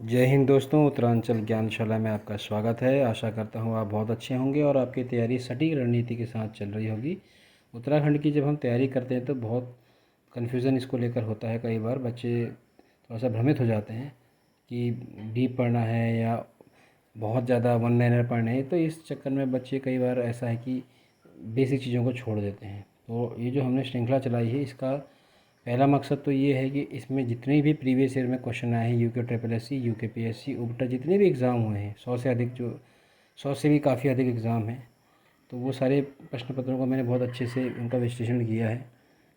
जय हिंद दोस्तों, उत्तरांचल ज्ञानशाला में आपका स्वागत है। आशा करता हूँ आप बहुत अच्छे होंगे और आपकी तैयारी सटीक रणनीति के साथ चल रही होगी। उत्तराखंड की जब हम तैयारी करते हैं तो बहुत कन्फ्यूज़न इसको लेकर होता है। कई बार बच्चे थोड़ा सा भ्रमित हो जाते हैं कि डीप पढ़ना है या बहुत ज़्यादा वन लाइनर पढ़ने हैं। तो इस चक्कर में बच्चे कई बार ऐसा है कि बेसिक चीज़ों को छोड़ देते हैं। तो ये जो हमने श्रृंखला चलाई है, इसका पहला मकसद तो ये है कि इसमें जितने भी प्रीवियस ईयर में क्वेश्चन आए हैं, UK triple S C, UK P S C, उबटा, जितने भी एग्ज़ाम हुए हैं, 100 से अधिक, जो 100 से भी काफ़ी अधिक एग्ज़ाम हैं, तो वो सारे प्रश्न पत्रों को मैंने बहुत अच्छे से उनका विश्लेषण किया है।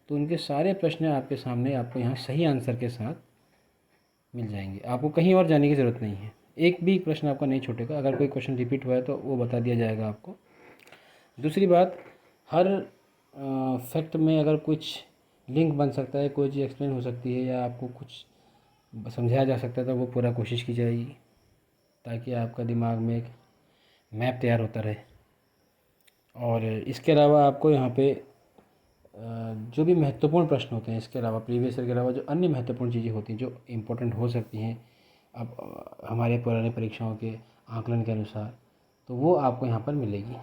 तो उनके सारे प्रश्न आपके सामने, आपको यहाँ सही आंसर के साथ मिल जाएंगे। आपको कहीं और जाने की ज़रूरत नहीं है। एक भी प्रश्न आपका नहीं छूटेगा। अगर कोई क्वेश्चन रिपीट हुआ है तो वो बता दिया जाएगा आपको। दूसरी बात, हर फैक्ट में अगर कुछ लिंक बन सकता है, कोई चीज़ एक्सप्लेन हो सकती है या आपको कुछ समझाया जा सकता है, तो वो पूरा कोशिश की जाएगी ताकि आपका दिमाग में एक मैप तैयार होता रहे। और इसके अलावा आपको यहाँ पे जो भी महत्वपूर्ण प्रश्न होते हैं, इसके अलावा प्रीवियस ईयर के अलावा जो अन्य महत्वपूर्ण चीज़ें होती हैं जो इम्पोर्टेंट हो सकती हैं अब हमारे पुराने परीक्षाओं के आकलन के अनुसार, तो वो आपको यहाँ पर मिलेगी।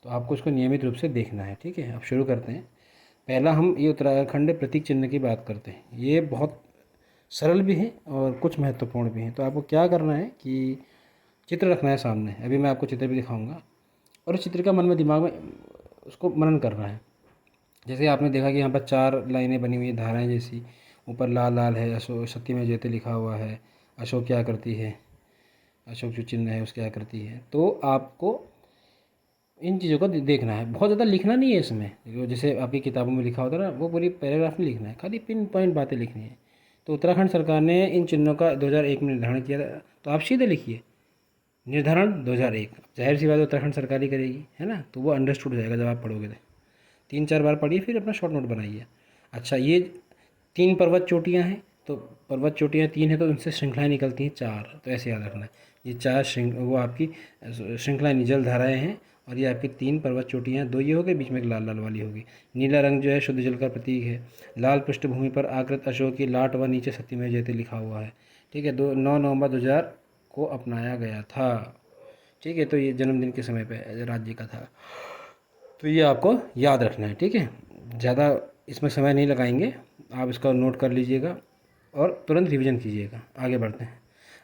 तो आपको इसको नियमित रूप से देखना है। ठीक है, अब शुरू करते हैं। पहला हम ये उत्तराखंड प्रतीक चिन्ह की बात करते हैं। ये बहुत सरल भी है और कुछ महत्वपूर्ण भी हैं। तो आपको क्या करना है कि चित्र रखना है सामने। अभी मैं आपको चित्र भी दिखाऊंगा और उस चित्र का मन में, दिमाग में उसको मनन करना है। जैसे आपने देखा कि यहाँ पर 4 लाइनें बनी हुई हैं, धाराएं जैसी। ऊपर लाल लाल है, अशोक सत्यमेव जयते लिखा हुआ है। अशोक क्या करती है, अशोक जो चिन्ह है उसकी क्या करती है। तो आपको इन चीज़ों को देखना है। बहुत ज़्यादा लिखना नहीं है इसमें, जो जैसे आपकी किताबों में लिखा होता है ना, वो पूरी पैराग्राफ में लिखना है, खाली पिन पॉइंट बातें लिखनी है। तो उत्तराखंड सरकार ने इन चिन्हों का 2001 में निर्धारण किया था। तो आप सीधे लिखिए निर्धारण 2001। जाहिर सी बात है उत्तराखंड सरकार ही करेगी, है ना, तो वो अंडरस्टूड हो जाएगा जब आप पढ़ोगे। तो 3-4 बार पढ़िए, फिर अपना शॉर्ट नोट बनाइए। अच्छा, ये 3 पर्वत चोटियाँ हैं, तो पर्वत चोटियाँ 3 हैं तो उनसे श्रृंखलाएँ निकलती हैं 4, तो ऐसे याद रखना है। ये 4 वो आपकी श्रृंखलाएँ जल धाराएँ हैं। और ये आपकी 3 पर्वत चोटियाँ, 2 ये हो गई, बीच में एक लाल लाल वाली होगी। नीला रंग जो है शुद्ध जल का प्रतीक है। लाल पृष्ठभूमि पर आकृत अशोक की लाट व नीचे सत्यमेव जयते लिखा हुआ है। ठीक है, 9 नवंबर 2000 को अपनाया गया था। ठीक है, तो ये जन्मदिन के समय पे राज्य का था। तो ये आपको याद रखना है। ठीक है, ज़्यादा इसमें समय नहीं लगाएंगे, आप इसका नोट कर लीजिएगा और तुरंत रिवीजन कीजिएगा। आगे बढ़ते हैं।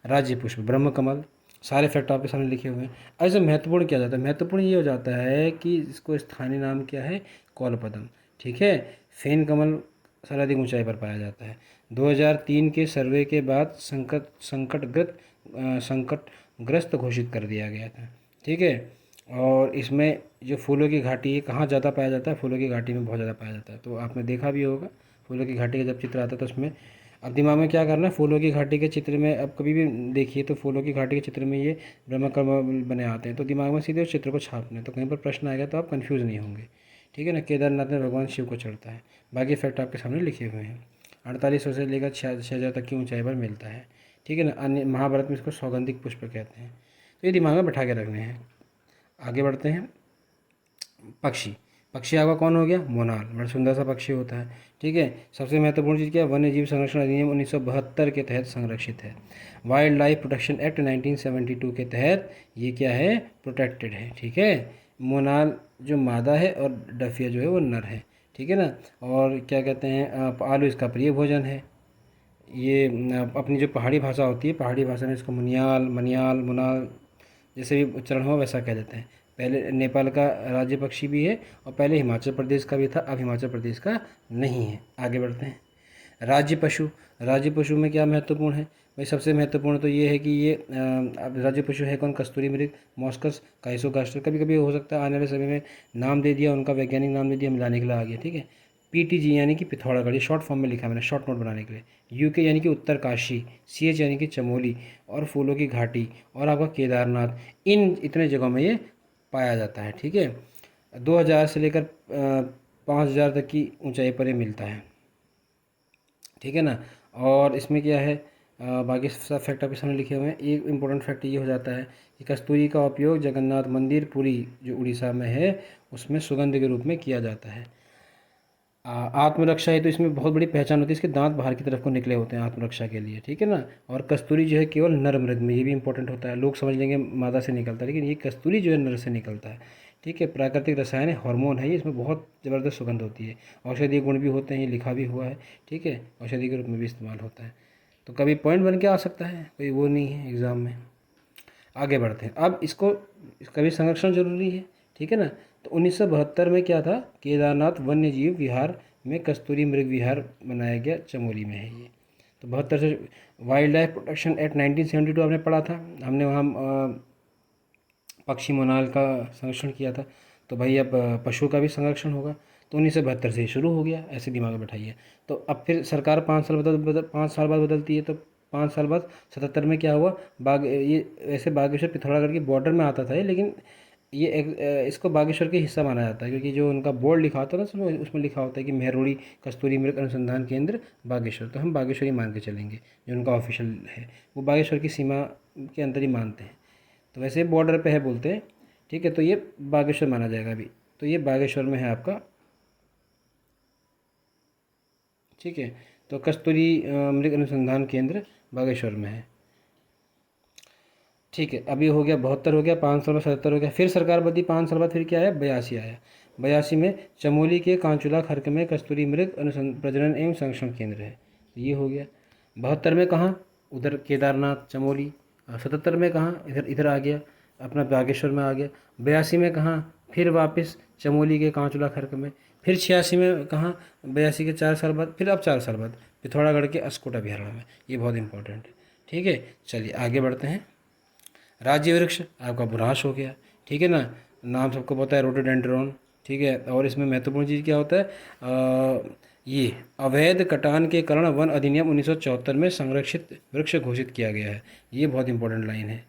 राज्य पुष्प ब्रह्म कमल, सारे फैक्ट आपके सामने लिखे हुए हैं। ऐसे महत्वपूर्ण क्या जाता है, महत्वपूर्ण ये हो जाता है कि इसको स्थानीय नाम क्या है, कौलपदम। ठीक है, फेन कमल सर्वाधिक ऊंचाई पर पाया जाता है। 2003 के सर्वे के बाद संकटग्रस्त घोषित कर दिया गया था। ठीक है, और इसमें जो फूलों की घाटी है, कहाँ ज़्यादा पाया जाता है, फूलों की घाटी में बहुत ज़्यादा पाया जाता है। तो आपने देखा भी होगा फूलों की घाटी का जब चित्र आता है तो उसमें अब दिमाग में क्या करना है, फूलों की घाटी के चित्र में अब कभी भी देखिए तो फूलों की घाटी के चित्र में ये ब्रह्मकमल बने आते हैं, तो दिमाग में सीधे उस चित्र को छापना है। तो कहीं पर प्रश्न आएगा तो आप कन्फ्यूज़ नहीं होंगे। ठीक है ना। केदारनाथ में भगवान शिव को चढ़ता है। बाकी फैक्ट आपके सामने लिखे हुए हैं। 4800 से लेकर 6000 तक की ऊंचाई पर मिलता है। ठीक है ना। अन्य महाभारत में इसको सौगंधिक पुष्प कहते हैं। तो ये दिमाग में बैठा के रखने हैं। आगे बढ़ते हैं। पक्षी, पक्षी आपका कौन हो गया, मोनाल, बड़ा सुंदर सा पक्षी होता है। ठीक है, सबसे महत्वपूर्ण चीज़ क्या है, वन्य जीव संरक्षण अधिनियम 1972 के तहत संरक्षित है। वाइल्ड लाइफ प्रोटेक्शन एक्ट 1972 के तहत ये क्या है, प्रोटेक्टेड है। ठीक है, मोनाल जो मादा है और डफिया जो है वो नर है। ठीक है ना। और क्या कहते हैं, आलू इसका प्रिय भोजन है। ये अपनी जो पहाड़ी भाषा होती है, पहाड़ी भाषा में इसको मुनियाल, मनियाल, मुनाल जैसे भी उच्चारण हो वैसा कह देते हैं। पहले नेपाल का राज्य पक्षी भी है और पहले हिमाचल प्रदेश का भी था, अब हिमाचल प्रदेश का नहीं है। आगे बढ़ते हैं। राज्य पशु, राज्य पशु में क्या महत्वपूर्ण है भाई, सबसे महत्वपूर्ण तो ये है कि ये अब राज्य पशु है कौन, कस्तूरी मृग, मॉस्कस, काइसोगास्टर। कभी कभी हो सकता है आने वाले समय में नाम दे दिया, उनका वैज्ञानिक नाम दे दिया, मिलाने के लिए आ गया। ठीक है, पीटीजी यानी कि पिथौरागढ़, ये शॉर्ट फॉर्म में लिखा है मैंने शॉर्ट नोट बनाने के लिए। यूके यानी कि उत्तरकाशी, सीएच यानी कि चमोली, और फूलों की घाटी और आपका केदारनाथ, इन इतने जगहों में ये पाया जाता है। ठीक है, 2000 से लेकर 5000 तक की ऊंचाई पर ये मिलता है। ठीक है ना। और इसमें क्या है, बाकी सब फैक्ट आपके सामने लिखे हुए हैं। एक इम्पोर्टेंट फैक्ट ये हो जाता है कि कस्तूरी का उपयोग जगन्नाथ मंदिर पुरी जो उड़ीसा में है उसमें सुगंध के रूप में किया जाता है। आत्मरक्षा है तो इसमें बहुत बड़ी पहचान होती है, इसके दांत बाहर की तरफ को निकले होते हैं आत्मरक्षा के लिए, ठीक है ना। और कस्तूरी जो है केवल नर मृग में, ये भी इंपॉर्टेंट होता है। लोग समझ लेंगे मादा से निकलता है, लेकिन ये कस्तूरी जो है नर से निकलता है, ठीक है। प्राकृतिक रसायन है, हार्मोन है ये, इसमें बहुत ज़बरदस्त सुगंध होती है। औषधीय गुण भी होते हैं, ये लिखा भी हुआ है, ठीक है। औषधि के रूप में भी इस्तेमाल होता है, तो कभी पॉइंट बन के आ सकता है, कोई वो नहीं है एग्ज़ाम में। आगे बढ़ते हैं। अब इसका भी संरक्षण जरूरी है, ठीक है ना। तो 1972 में क्या था, केदारनाथ वन्य जीव विहार में कस्तूरी मृग विहार बनाया गया, चमोली में है ये। तो 72 से वाइल्ड लाइफ प्रोटेक्शन एक्ट 1972 आपने पढ़ा था, हमने वहाँ पक्षी मोनाल का संरक्षण किया था। तो भाई अब पशु का भी संरक्षण होगा, तो 1972 से ही शुरू हो गया, ऐसे दिमाग में बैठाइए। तो अब फिर सरकार 5 साल बाद बदलती है, तो 5 साल बाद 77 में क्या हुआ, ये ऐसे बागेश्वर पिथौरागढ़ की बॉर्डर में आता था ये, लेकिन ये इसको बागेश्वर के हिस्सा माना जाता है, क्योंकि जो उनका बोर्ड लिखा होता है ना, उसमें लिखा होता है कि मेहरोड़ी कस्तूरी मृग अनुसंधान केंद्र बागेश्वर, तो हम बागेश्वर ही मान के चलेंगे। जो उनका ऑफिशियल है वो बागेश्वर की सीमा के अंदर ही मानते हैं, तो वैसे बॉर्डर पे है बोलते हैं, ठीक है। तो ये बागेश्वर माना जाएगा अभी, तो ये बागेश्वर में है आपका, ठीक है। तो कस्तूरी मृग अनुसंधान केंद्र बागेश्वर में है, ठीक है। अभी हो गया 72, हो गया 5 साल में 77 हो गया, फिर सरकार बदली 5 साल बाद, फिर क्या आया, 82 आया। 82 में चमोली के कांचुला खर्क में कस्तूरी मृग प्रजनन एवं संरक्षण केंद्र है, तो ये हो गया। 72 में कहाँ, उधर केदारनाथ चमोली। 77 में कहाँ, इधर इधर आ गया, अपना बागेश्वर में आ गया। 82 में कहाँ, फिर वापस चमोली के कांचुला खर्क में। फिर 86 में कहाँ, 82 के 4 साल बाद, फिर अब 4 साल बाद पिथौरागढ़ के अस्कोट अभयारण्य में। ये बहुत इंपॉर्टेंट है, ठीक है। चलिए आगे बढ़ते हैं। राज्य वृक्ष आपका बुरांश हो गया, ठीक है ना, नाम सबको पता है, रोडोडेंड्रॉन, ठीक है। और इसमें महत्वपूर्ण चीज़ क्या होता है, ये अवैध कटान के कारण वन अधिनियम 1974 में संरक्षित वृक्ष घोषित किया गया है। ये बहुत इंपॉर्टेंट लाइन है,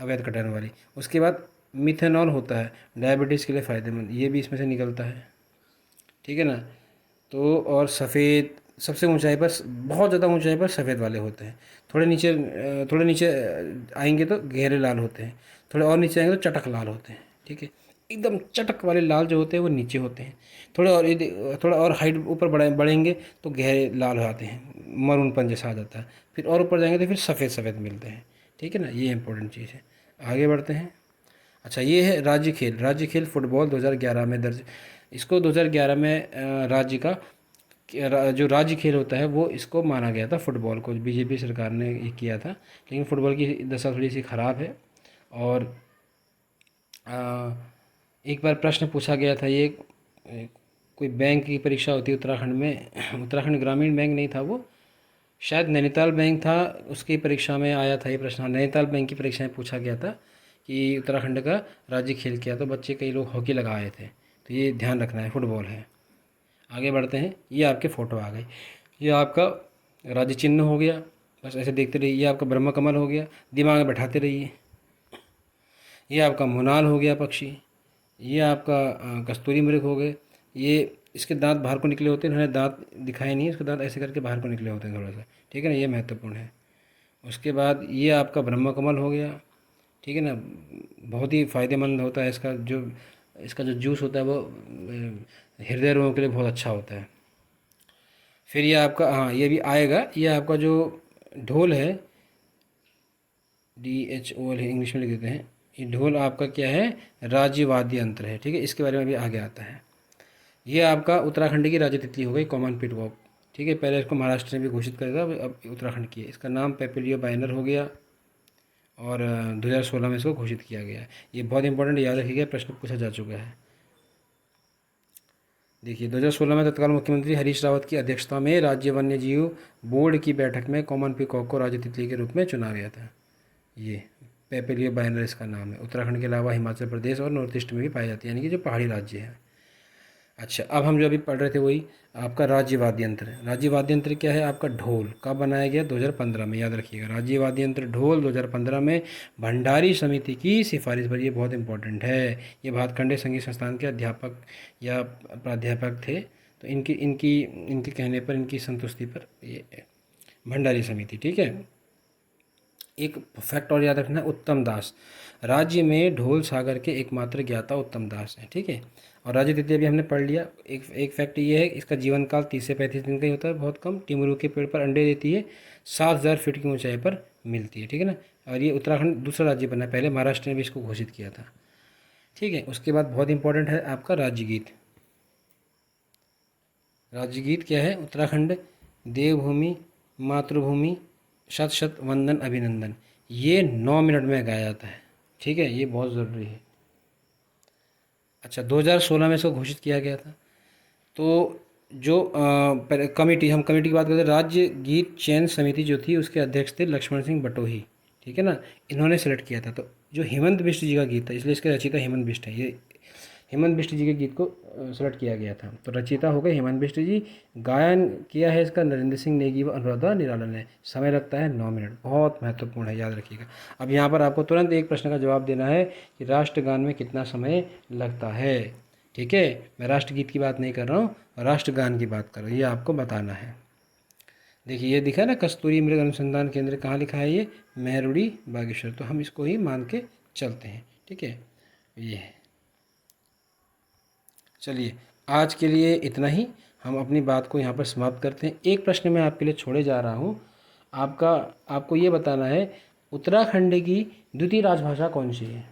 अवैध कटान वाली। उसके बाद मिथेनॉल होता है, डायबिटीज़ के लिए फ़ायदेमंद, ये भी इसमें से निकलता है, ठीक है ना। तो और सफ़ेद सबसे ऊंचाई पर, बहुत ज़्यादा ऊंचाई पर सफ़ेद वाले होते हैं। थोड़े नीचे आएंगे तो गहरे लाल होते हैं, थोड़े और नीचे आएंगे तो चटक लाल होते हैं, ठीक है। एकदम चटक वाले लाल जो होते हैं वो नीचे होते हैं, थोड़ा और हाइट ऊपर बढ़ेंगे तो गहरे लाल हो जाते हैं, मरूनपन जैसा आ जाता है। फिर और ऊपर जाएंगे तो फिर सफ़ेद सफ़ेद मिलते हैं, ठीक है ना। ये इंपॉर्टेंट चीज़ है। आगे बढ़ते हैं। अच्छा, ये है राज्य खेल फुटबॉल 2011 में दर्ज। इसको 2011 में राज्य का जो राज्य खेल होता है वो इसको माना गया था, फुटबॉल को बीजेपी सरकार ने ये किया था। लेकिन फुटबॉल की दशा थोड़ी सी ख़राब है। और एक बार प्रश्न पूछा गया था, ये कोई बैंक की परीक्षा होती है उत्तराखंड में, उत्तराखंड ग्रामीण बैंक नहीं था वो, शायद नैनीताल बैंक था, उसकी परीक्षा में आया था ये प्रश्न। हाँ, नैनीताल बैंक की परीक्षा में पूछा गया था कि उत्तराखंड का राज्य खेल क्या, तो बच्चे कई लोग हॉकी लगा आए थे, तो ये ध्यान रखना है, फुटबॉल है। आगे बढ़ते हैं। ये आपके फ़ोटो आ गई, ये आपका राज्य चिन्ह हो गया, बस ऐसे देखते रहिए। ये आपका ब्रह्म कमल हो गया, दिमाग में बैठाते रहिए। ये आपका मोनाल हो गया पक्षी। ये आपका कस्तूरी मृग हो गए। ये इसके दांत बाहर को निकले होते हैं, इन्होंने दांत दिखाए नहीं, इसके दांत ऐसे करके बाहर को निकले होते हैं थोड़ा सा, ठीक है ना, ये महत्वपूर्ण है। उसके बाद ये आपका ब्रह्म कमल हो गया, ठीक है ना, बहुत ही फ़ायदेमंद होता है इसका जो जूस होता है वो हृदय रोगों के लिए बहुत अच्छा होता है। फिर ये आपका, हाँ ये भी आएगा, ये आपका जो ढोल है, DHOL है, इंग्लिश में लिख देते हैं। ये ढोल आपका क्या है, राज्य वाद्य यंत्र है, ठीक है, इसके बारे में भी आगे आता है। ये आपका उत्तराखंड की राज्य तितली हो गई, कॉमन पिटवॉक, ठीक है। पहले इसको महाराष्ट्र ने भी घोषित किया था, अब उत्तराखंड की है। इसका नाम पेपिलियो बाइनर हो गया, और 2016 में इसको घोषित किया गया है। ये बहुत इंपॉर्टेंट, याद रखिएगा, प्रश्न पूछा जा चुका है। देखिए 2016 में तत्काल मुख्यमंत्री हरीश रावत की अध्यक्षता में राज्य वन्य जीव बोर्ड की बैठक में कॉमन पीकॉक को राज्य तितली के रूप में चुना गया था। ये पेपेलियो बाइनर इसका नाम है। उत्तराखंड के अलावा हिमाचल प्रदेश और नॉर्थ ईस्ट में भी पाई जाती है, यानी कि जो पहाड़ी राज्य है। अच्छा, अब हम जो अभी पढ़ रहे थे वही आपका राज्य वाद्य यंत्र। राज्य वाद्य यंत्र क्या है, आपका ढोल। कब बनाया गया, 2015 में, याद रखिएगा। राज्य वाद्य यंत्र ढोल 2015 में भंडारी समिति की सिफारिश पर। ये बहुत इंपॉर्टेंट है। ये भातखंडे संगीत संस्थान के अध्यापक या प्राध्यापक थे, तो इनकी इनकी इनके कहने पर, इनकी संतुष्टि पर ये भंडारी समिति, ठीक है। एक फैक्ट और याद रखना है, उत्तम दास। राज्य में ढोल सागर के एकमात्र ज्ञाता उत्तम दास हैं, ठीक है। और राज्य द्वितीय भी हमने पढ़ लिया। एक फैक्ट ये है, इसका जीवन काल 30 से 35 दिन का ही होता है, बहुत कम। टिमरू के पेड़ पर अंडे देती है, 7,000 फीट की ऊंचाई पर मिलती है, ठीक है ना। और ये उत्तराखंड दूसरा राज्य बना, पहले महाराष्ट्र ने भी इसको घोषित किया था, ठीक है। उसके बाद बहुत इंपॉर्टेंट है आपका राज्य गीत। राज्य गीत क्या है? उत्तराखंड देवभूमि मातृभूमि शत शत वंदन अभिनंदन, ये 9 मिनट में गाया जाता है, ठीक है, ये बहुत ज़रूरी है। अच्छा, 2016 में इसको घोषित किया गया था। तो जो कमेटी, हम कमेटी की बात करते हैं, राज्य गीत चयन समिति जो थी उसके अध्यक्ष थे लक्ष्मण सिंह बटोही, ठीक है ना, इन्होंने सेलेक्ट किया था। तो जो हेमंत बिष्ट जी का गीत था, इसलिए इसके रचयिता हेमंत बिष्ट है, ये हेमंत बिष्ट जी के गीत को सेलेक्ट किया गया था। तो रचयिता हो गए हेमंत बिष्ट जी। गायन किया है इसका नरेंद्र सिंह नेगी व अनुराधा निराला ने। समय लगता है 9 मिनट, बहुत महत्वपूर्ण है, याद रखिएगा। अब यहाँ पर आपको तुरंत एक प्रश्न का जवाब देना है कि राष्ट्रगान में कितना समय लगता है, ठीक है। मैं राष्ट्रगीत की बात नहीं कर रहा हूँ, राष्ट्रगान की बात कर रहा हूँ, ये आपको बताना है। देखिए ये दिखा है ना, कस्तूरी मृग अनुसंधान केंद्र, कहाँ लिखा है ये? मेहरुड़ी बागेश्वर। तो हम इसको ही मान के चलते हैं, ठीक है। ये है, चलिए आज के लिए इतना ही, हम अपनी बात को यहाँ पर समाप्त करते हैं। एक प्रश्न मैं आपके लिए छोड़े जा रहा हूँ, आपको ये बताना है उत्तराखंड की द्वितीय राजभाषा कौन सी है?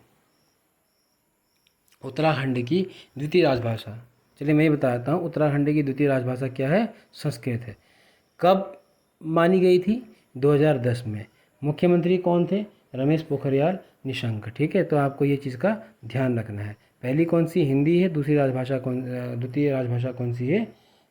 उत्तराखंड की द्वितीय राजभाषा, चलिए मैं ये बताता हूँ। उत्तराखंड की द्वितीय राजभाषा क्या है? संस्कृत है। कब मानी गई थी? 2010 में। मुख्यमंत्री कौन थे? रमेश पोखरियाल निशंक, ठीक है। तो आपको ये चीज़ का ध्यान रखना है। पहली कौन सी? हिंदी है। दूसरी राजभाषा द्वितीय राजभाषा कौन सी है?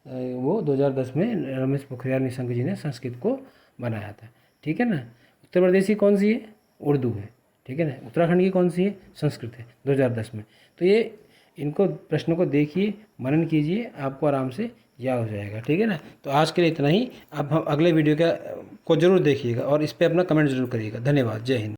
वो 2010 में रमेश पोखरियाल निशंक जी ने संस्कृत को बनाया था, ठीक है ना। उत्तर प्रदेश की कौन सी है? उर्दू है, ठीक है ना। उत्तराखंड की कौन सी है? संस्कृत है, 2010 में। तो ये इनको प्रश्नों को देखिए, मनन कीजिए, आपको आराम से याद हो जाएगा, ठीक है ना। तो आज के लिए इतना ही। अब हम अगले वीडियो को ज़रूर देखिएगा और इस पर अपना कमेंट ज़रूर करिएगा। धन्यवाद, जय हिंद।